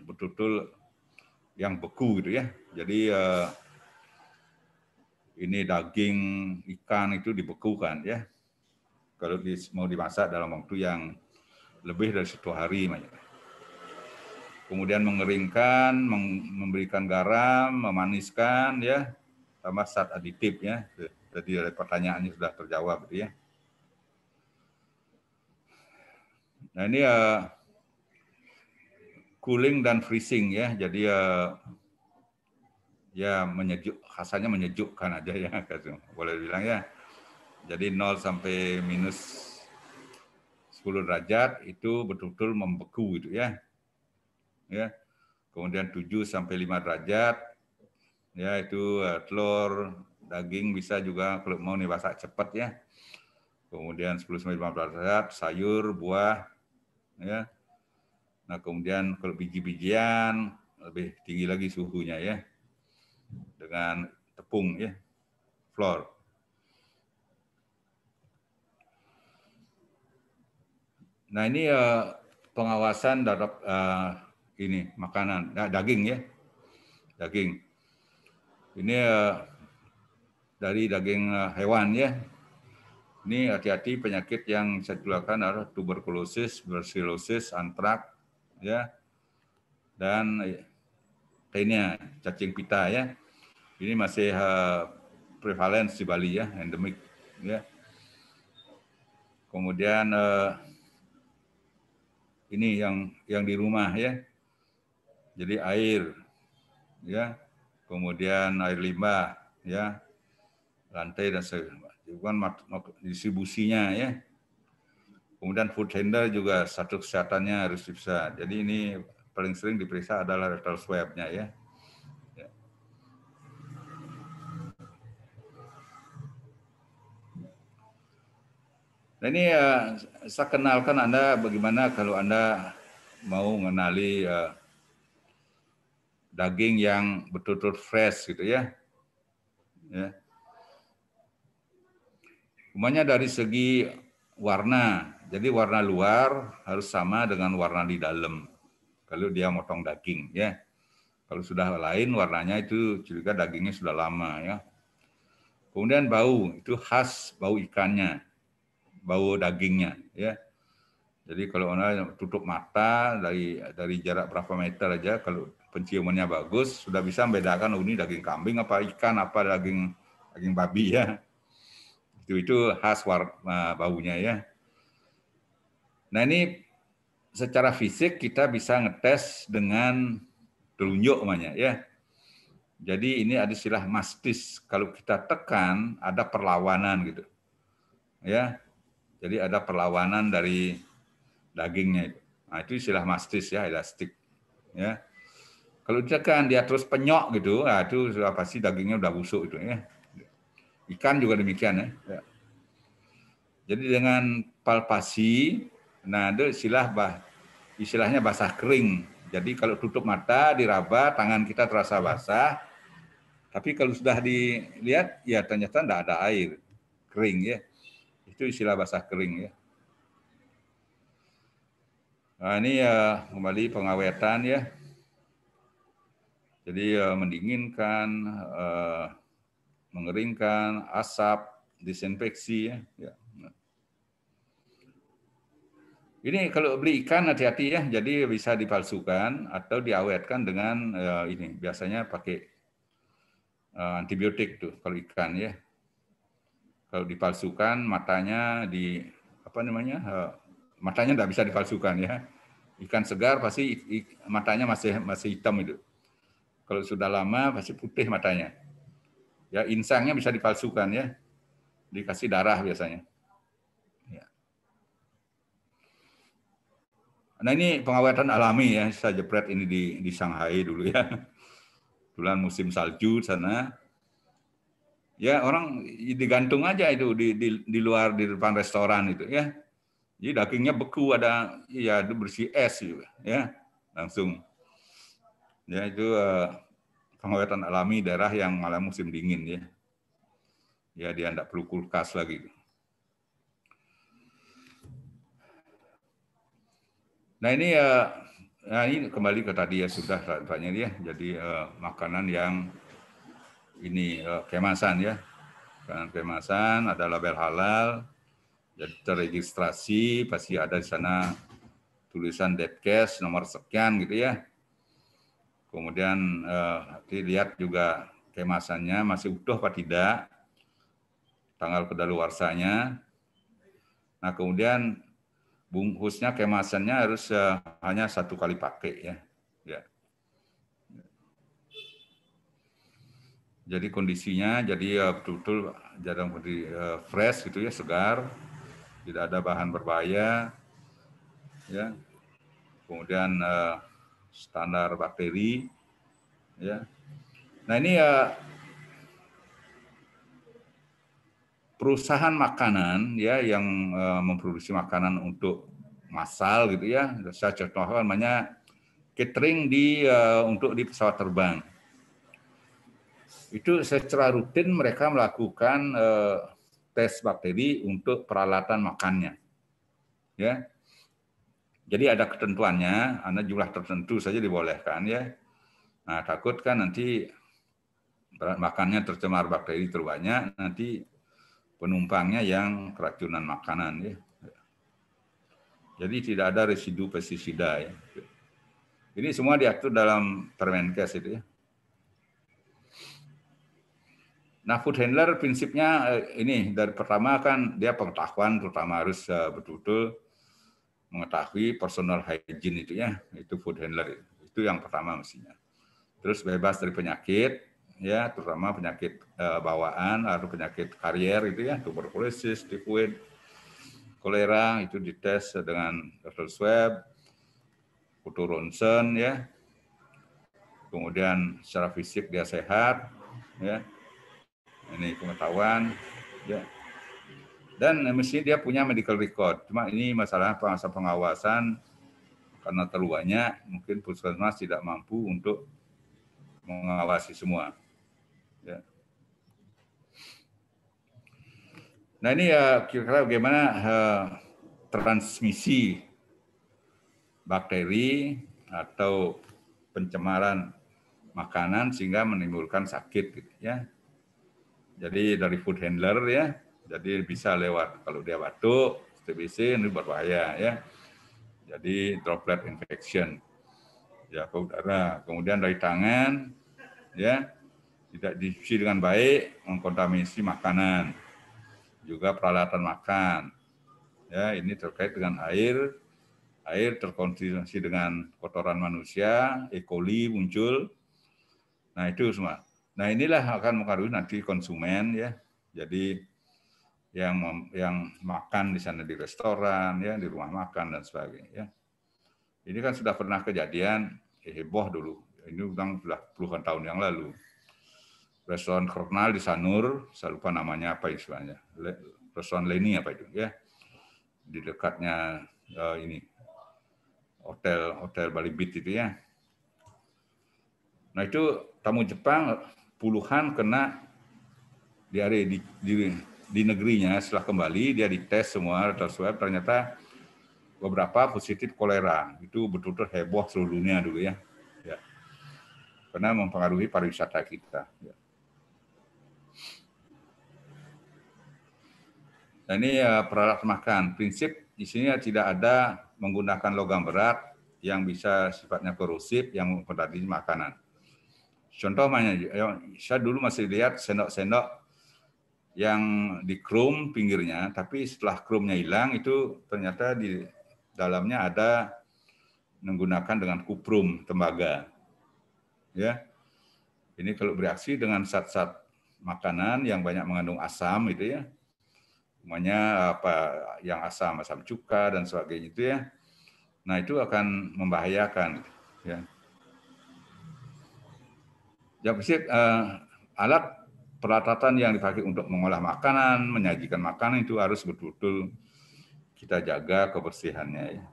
beku gitu ya jadi ini daging ikan itu dibekukan ya. Kalau mau dimasak dalam waktu yang lebih dari 1 hari. Kemudian mengeringkan, memberikan garam, memaniskan ya, tambah zat aditif ya. Jadi pertanyaannya sudah terjawab gitu ya. Nah ini cooling dan freezing ya. Jadi ya rasanya menyejukkan aja ya, boleh bilang ya. Jadi 0 sampai minus 10 derajat itu betul-betul membeku gitu ya. Ya. Kemudian 7 sampai 5 derajat ya itu telur, daging bisa juga kalau mau nih masak cepat ya. Kemudian 10 sampai 15 derajat sayur, buah ya. Nah, kemudian kalau biji-bijian lebih tinggi lagi suhunya ya. Dengan tepung ya, flour. Nah, ini pengawasan terhadap ini makanan daging ya. Daging. Ini dari daging hewan ya. Ini hati-hati penyakit yang bisa ditularkan adalah tuberkulosis, brucellosis, antrak ya. Dan lainnya cacing pita ya. Ini masih prevalence di Bali ya, endemik ya. Kemudian ini yang di rumah ya. Jadi air ya. Kemudian air limbah ya. Lantai dan distribusinya ya. Kemudian food handler juga status kesehatannya harus diperiksa. Jadi ini paling sering diperiksa adalah rectal swab-nya ya. Nah ini saya kenalkan Anda bagaimana kalau Anda mau mengenali daging yang betul-betul fresh gitu ya. Umumnya dari segi warna, jadi warna luar harus sama dengan warna di dalam. Kalau dia motong daging ya. Kalau sudah lain warnanya itu juga dagingnya sudah lama ya. Kemudian bau, itu khas bau ikannya. Bau dagingnya ya. Jadi kalau Anda tutup mata dari jarak berapa meter aja, kalau penciumannya bagus sudah bisa membedakan ini daging kambing apa ikan apa daging babi ya. Itu khas baunya ya. Nah ini secara fisik kita bisa ngetes dengan telunjuk namanya ya. Jadi ini ada istilah mastis. Kalau kita tekan ada perlawanan gitu. Ya. Jadi ada perlawanan dari dagingnya itu. Nah, itu istilah mastis ya, elastik. Ya. Kalau ditekan dia terus penyok gitu, nah itu sudah pasti dagingnya udah busuk itu ya. Ikan juga demikian ya. Jadi dengan palpasi, nah itu istilahnya basah kering. Jadi kalau tutup mata, diraba, tangan kita terasa basah. Tapi kalau sudah dilihat, ya ternyata tidak ada air, kering ya. Itu istilah basah kering ya. Nah ini kembali pengawetan ya. Jadi mendinginkan, mengeringkan, asap, disinfeksi ya. Ini kalau beli ikan hati-hati ya, jadi bisa dipalsukan atau diawetkan dengan ini. Biasanya pakai antibiotik tuh kalau ikan ya. Kalau dipalsukan matanya matanya tidak bisa dipalsukan ya. Ikan segar pasti matanya masih hitam itu. Kalau sudah lama pasti putih matanya. Ya insangnya bisa dipalsukan ya. Dikasih darah biasanya. Ya. Nah ini pengaweten alami ya, saya jepret ini di Shanghai dulu ya. Bulan musim salju sana. Ya orang digantung aja itu di luar di depan restoran itu ya. Jadi dagingnya beku ada ya itu bersih es juga ya. Langsung. Ya itu pengawetan alami daerah yang malah musim dingin ya. Ya dia tidak perlu kulkas lagi. Nah ini ini kembali ke tadi ya sudah banyak ya. Jadi makanan yang ini kemasan ya. Makanan kemasan, ada label halal, jadi terregistrasi, pasti ada di sana tulisan Depkes nomor sekian gitu ya. Kemudian nanti lihat juga kemasannya masih utuh apa tidak, tanggal kedaluarsanya. Nah kemudian bungkusnya kemasannya harus hanya 1 kali pakai ya. Jadi kondisinya jadi betul-betul jarang fresh gitu ya, segar, tidak ada bahan berbahaya, ya. Kemudian standar bakteri, ya. Nah ini perusahaan makanan ya yang memproduksi makanan untuk massal gitu ya. Saya contohkan namanya catering untuk di pesawat terbang. Itu secara rutin mereka melakukan tes bakteri untuk peralatan makannya. Ya. Jadi ada ketentuannya, ada jumlah tertentu saja dibolehkan ya. Nah, takut kan nanti makannya tercemar bakteri terbanyak, nanti penumpangnya yang keracunan makanan ya. Jadi tidak ada residu pestisida ya. Ini semua diatur dalam Permenkes itu ya. Nah, food handler prinsipnya ini dari pertama kan dia pengetahuan, terutama harus betul-betul mengetahui personal hygiene itu ya, itu food handler itu yang pertama mestinya. Terus bebas dari penyakit ya, terutama penyakit bawaan atau penyakit karier itu ya, tuberkulosis, tifoid, kolera itu dites dengan rectal swab, foto ronsen ya. Kemudian secara fisik dia sehat ya. Ini pengetahuan ya. Dan mesti dia punya medical record. Cuma ini masalah pengawasan karena terlalu banyak, mungkin puskesmas tidak mampu untuk mengawasi semua. Ya. Nah ini kira-kira bagaimana transmisi bakteri atau pencemaran makanan sehingga menimbulkan sakit, gitu, ya. Jadi dari food handler ya, jadi bisa lewat kalau dia batuk, TBC ini berbahaya ya. Jadi droplet infection ya ke udara. Kemudian dari tangan ya tidak dicuci dengan baik mengkontaminasi makanan, juga peralatan makan. Ya ini terkait dengan air terkontaminasi dengan kotoran manusia, E. coli muncul. Nah itu semua. Nah inilah akan mempengaruhi nanti konsumen ya. Jadi yang makan di sana di restoran ya, di rumah makan dan sebagainya ya. Ini kan sudah pernah kejadian heboh dulu. Ini sudah puluhan tahun yang lalu. Restoran Kernal di Sanur, saya lupa namanya apa istilahnya. Restoran Leni apa itu ya. Di dekatnya ini hotel Bali Beat itu ya. Nah itu tamu Jepang puluhan kena diare di negerinya. Setelah kembali dia dites semua rectal swab, ternyata beberapa positif kolera. Itu betul-betul heboh seluruh dunia dulu ya. Ya. Karena mempengaruhi pariwisata kita. Ya. Nah ini peralatan makan. Prinsip di sini tidak ada menggunakan logam berat yang bisa sifatnya korosif yang mempengaruhi makanan. Contoh saya dulu masih lihat sendok-sendok yang di chrome pinggirnya, tapi setelah chrome-nya hilang itu ternyata di dalamnya ada menggunakan dengan kuprum tembaga. Ya. Ini kalau bereaksi dengan zat-zat makanan yang banyak mengandung asam itu ya. Namanya yang asam cuka dan sebagainya itu ya. Nah, itu akan membahayakan ya. Jadi alat peralatan yang dipakai untuk mengolah makanan, menyajikan makanan itu harus betul-betul kita jaga kebersihannya ya.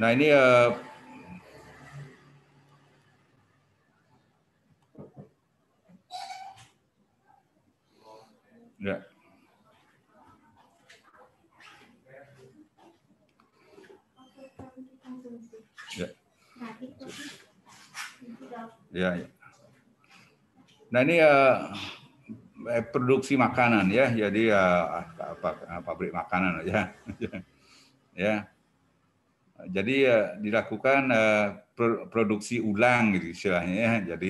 Nah, ini ya. Ya. Ya, ya. Nah ini produksi makanan ya, jadi pabrik makanan aja. Ya, jadi dilakukan produksi ulang gitu istilahnya ya, jadi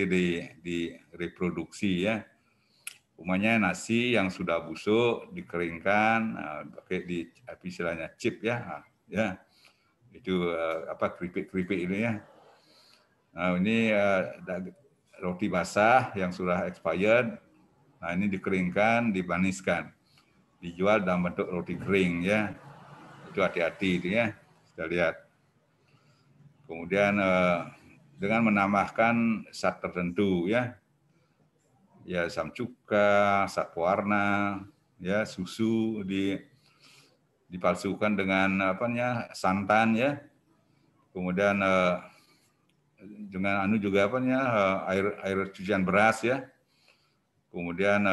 di reproduksi ya. Umumnya nasi yang sudah busuk dikeringkan, pakai di istilahnya chip ya, ya itu keripik-keripik ini ya. Nah ini roti basah yang sudah expired, nah ini dikeringkan, dipaniskan, dijual dalam bentuk roti kering ya. Itu hati-hati itu ya, kita lihat. Kemudian dengan menambahkan zat tertentu ya. Ya asam cuka, zat pewarna, ya susu dipalsukan dengan santan ya. Kemudian dengan juga air cucian beras ya. Kemudian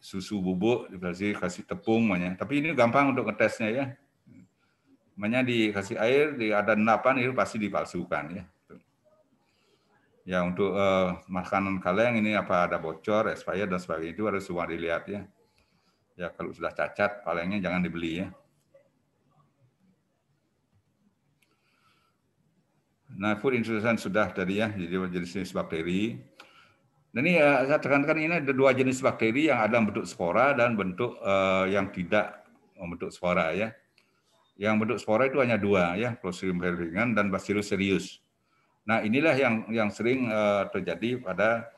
susu bubuk dikasih tepung makanya. Tapi ini gampang untuk ngetesnya ya. Makanya dikasih air, ada endapan itu pasti dipalsukan ya. Ya untuk makanan kaleng ini apa ada bocor, expired dan sebagainya itu harus semua dilihat ya. Ya kalau sudah cacat kalengnya jangan dibeli ya. Nah food introduction sudah tadi ya, jadi jenis bakteri. Dan ini saya tekankan ini ada dua jenis bakteri yang ada bentuk spora dan bentuk yang tidak membentuk spora ya. Yang bentuk spora itu hanya dua ya, Clostridium perfringens dan Bacillus cereus. Nah inilah yang sering terjadi pada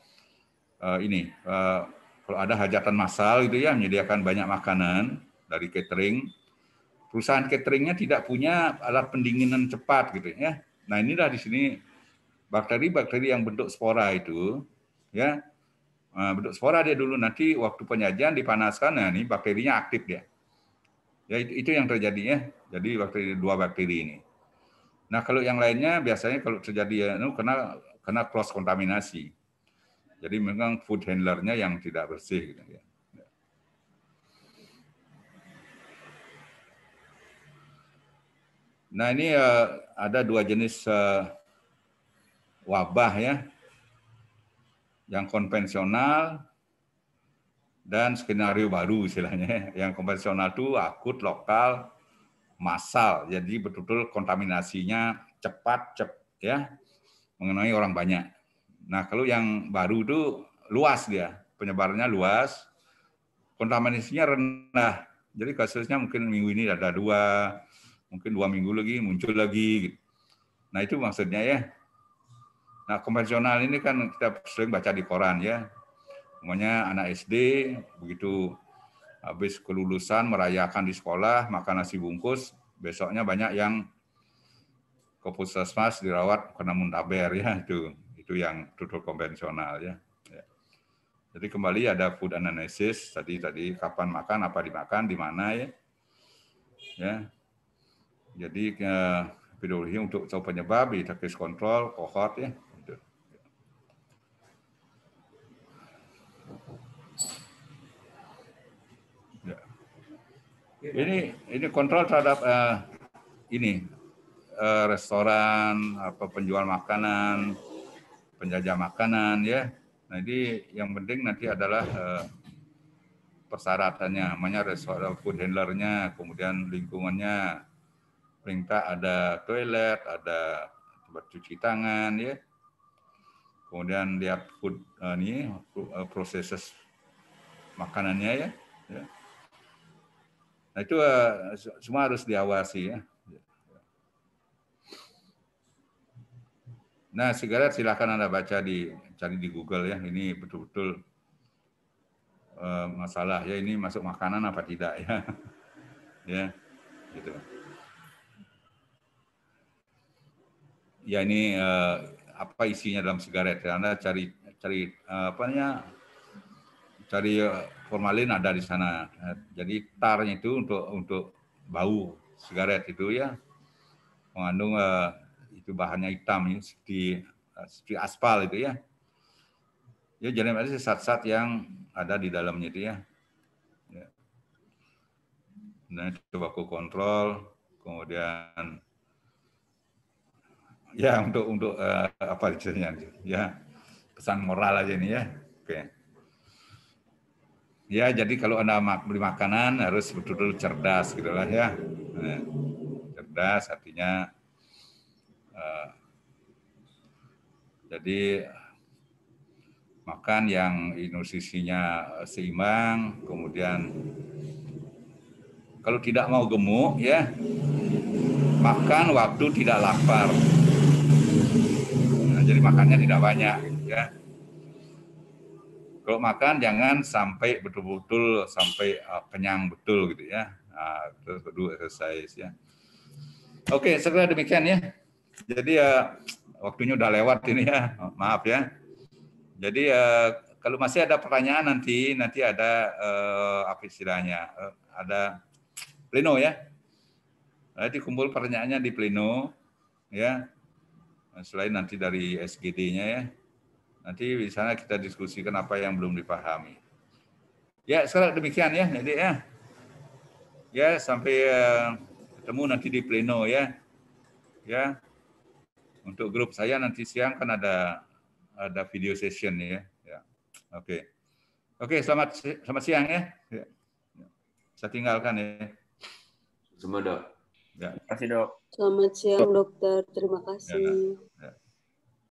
kalau ada hajatan massal gitu ya, menyediakan banyak makanan dari catering, perusahaan cateringnya tidak punya alat pendinginan cepat gitu ya. Nah inilah di sini bakteri-bakteri yang bentuk spora itu ya, bentuk spora dia dulu, nanti waktu penyajian dipanaskan, nah ini bakterinya aktif dia. Ya itu yang terjadi ya. Jadi dua bakteri ini. Nah kalau yang lainnya biasanya kalau terjadi kena cross kontaminasi. Jadi memang food handlernya yang tidak bersih gitu ya. Nah ini ada dua jenis wabah ya, yang konvensional dan skenario baru istilahnya. Yang konvensional itu akut, lokal, massal, jadi betul-betul kontaminasinya cepat ya, mengenai orang banyak. Nah kalau yang baru itu luas dia, penyebarannya luas, kontaminasinya rendah. Jadi kasusnya mungkin minggu ini ada 2, mungkin 2 minggu lagi muncul lagi. Nah itu maksudnya ya. Nah konvensional ini kan kita sering baca di koran ya. Namanya anak SD begitu habis kelulusan merayakan di sekolah makan nasi bungkus, besoknya banyak yang ke puskesmas dirawat karena muntaber ya, itu yang tutur konvensional ya. Jadi kembali ada food analysis tadi kapan makan, apa dimakan, di mana ya. Ya. Jadi epidemiologi untuk tahu penyebab, di case control, cohort ya. Gitu. Ya. Ini kontrol terhadap restoran, penjual makanan, penjajah makanan ya. Nah ini yang penting nanti adalah persyaratannya, namanya restoran food handlernya, kemudian lingkungannya, perintah ada toilet, ada tempat cuci tangan ya. Kemudian lihat food proses makanannya ya. Nah itu semua harus diawasi ya. Nah, sigaret silakan Anda cari di Google ya. Ini betul-betul masalah ya, ini masuk makanan apa tidak ya. Ya, gitu. Ya ini apa isinya dalam sigaret. Anda cari formalin ada di sana. Jadi tarnya itu untuk bau sigaret itu ya. Mengandung itu bahannya hitam ya, seperti aspal itu ya. Ya jadi ada zat-zat yang ada di dalamnya itu ya. Nah, tobacco kontrol, kemudian Ya, untuk apa istilahnya? Ya, pesan moral aja ini ya. Oke. Ya, jadi kalau Anda beli makanan harus betul-betul cerdas gitu lah ya. Nah, cerdas artinya jadi makan yang nutrisinya seimbang, kemudian kalau tidak mau gemuk ya, makan waktu tidak lapar. Nah, jadi makannya tidak banyak ya. Kalau makan jangan sampai betul-betul sampai kenyang betul gitu ya. Nah, terus kedua exercise ya. Oke, segera demikian ya. Jadi waktunya udah lewat ini ya. Maaf ya. Jadi kalau masih ada pertanyaan nanti ada apa istilahnya? Ada pleno ya. Nanti kumpul pertanyaannya di pleno ya. Selain nanti dari SGD-nya ya. Nanti di sana kita diskusikan apa yang belum dipahami. Ya, sekarang demikian ya, jadi ya. Ya, sampai ketemu nanti di pleno ya. Ya. Untuk grup saya nanti siang kan ada video session ya. Ya. Oke. Oke, selamat siang ya. Ya. Saya tinggalkan ya. Semua, Dok. Ya. Terima kasih, Dok. Selamat siang, dokter. Terima Ya. kasih. Ya.